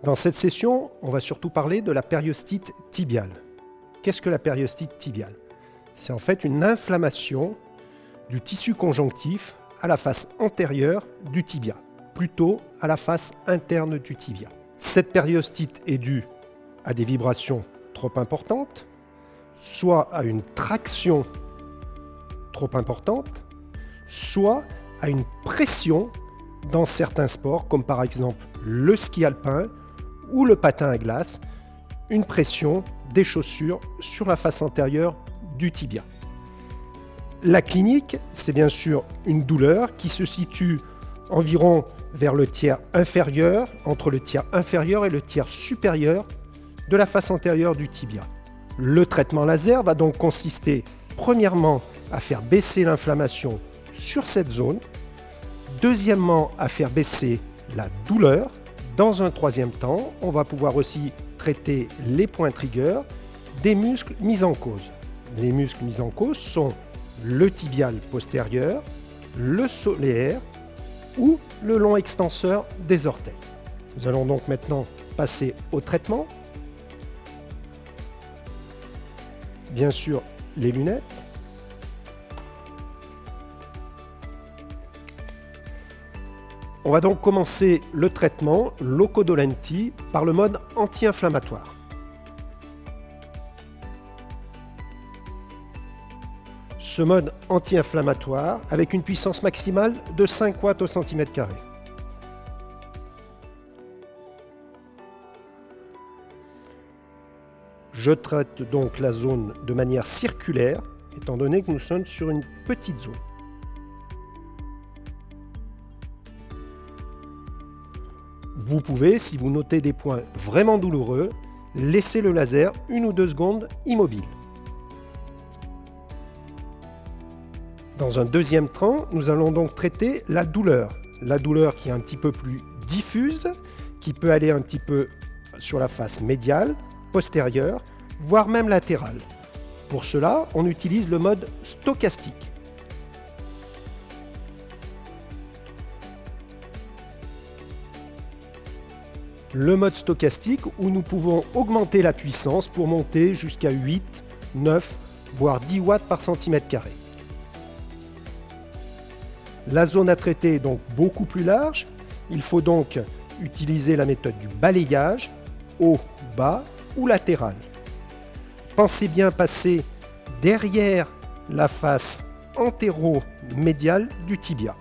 Dans cette session, on va surtout parler de la périostite tibiale. Qu'est-ce que la périostite tibiale? C'est en fait une inflammation du tissu conjonctif à la face antérieure du tibia, plutôt à la face interne du tibia. Cette périostite est due à des vibrations trop importantes, soit à une traction trop importante, soit à une pression dans certains sports, comme par exemple le ski alpin ou le patin à glace, une pression des chaussures sur la face antérieure du tibia. La clinique, c'est bien sûr une douleur qui se situe environ vers le tiers inférieur, entre le tiers inférieur et le tiers supérieur de la face antérieure du tibia. Le traitement laser va donc consister premièrement à faire baisser l'inflammation sur cette zone, deuxièmement à faire baisser la douleur. Dans un troisième temps, on va pouvoir aussi traiter les points triggers des muscles mis en cause. Les muscles mis en cause sont le tibial postérieur, le solaire ou le long extenseur des orteils. Nous allons donc maintenant passer au traitement. Bien sûr, les lunettes. On va donc commencer le traitement Loco-Dolenti par le mode anti-inflammatoire. Ce mode anti-inflammatoire avec une puissance maximale de 5 watts au centimètre carré. Je traite donc la zone de manière circulaire, étant donné que nous sommes sur une petite zone. Vous pouvez, si vous notez des points vraiment douloureux, laisser le laser 1 ou 2 secondes immobile. Dans un deuxième temps, nous allons donc traiter la douleur. La douleur qui est un petit peu plus diffuse, qui peut aller un petit peu sur la face médiale, postérieure, voire même latérale. Pour cela, on utilise le mode stochastique. Le mode stochastique où nous pouvons augmenter la puissance pour monter jusqu'à 8, 9, voire 10 watts par centimètre carré. La zone à traiter est donc beaucoup plus large. Il faut donc utiliser la méthode du balayage, haut, bas ou latéral. Pensez bien passer derrière la face antéro-médiale du tibia.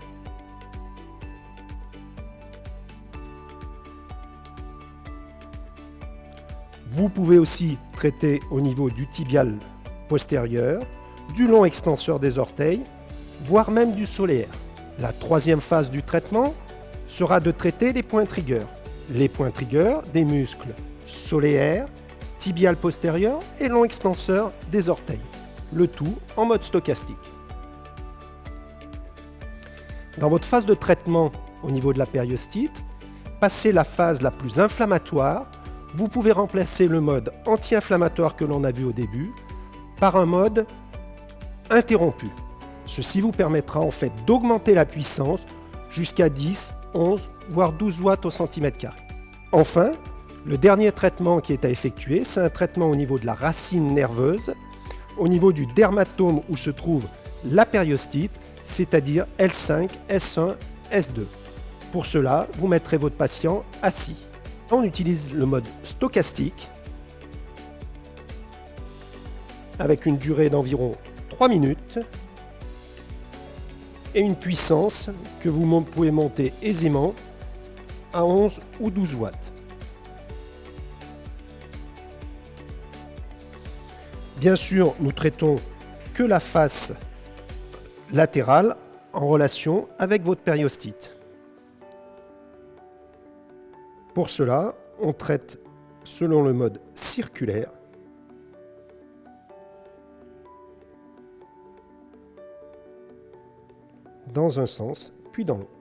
Vous pouvez aussi traiter au niveau du tibial postérieur, du long extenseur des orteils, voire même du solaire. La troisième phase du traitement sera de traiter les points triggers. Les points triggers des muscles solaires, tibial postérieur et long extenseur des orteils. Le tout en mode stochastique. Dans votre phase de traitement au niveau de la périostite, passez la phase la plus inflammatoire. Vous pouvez remplacer le mode anti-inflammatoire que l'on a vu au début par un mode interrompu. Ceci vous permettra en fait d'augmenter la puissance jusqu'à 10, 11, voire 12 watts au centimètre carré. Enfin, le dernier traitement qui est à effectuer, c'est un traitement au niveau de la racine nerveuse, au niveau du dermatome où se trouve la périostite, c'est-à-dire L5, S1, S2. Pour cela, vous mettrez votre patient assis. On utilise le mode stochastique avec une durée d'environ 3 minutes et une puissance que vous pouvez monter aisément à 11 ou 12 watts. Bien sûr, nous traitons que la face latérale en relation avec votre périostite. Pour cela, on traite selon le mode circulaire. Dans un sens, puis dans l'autre.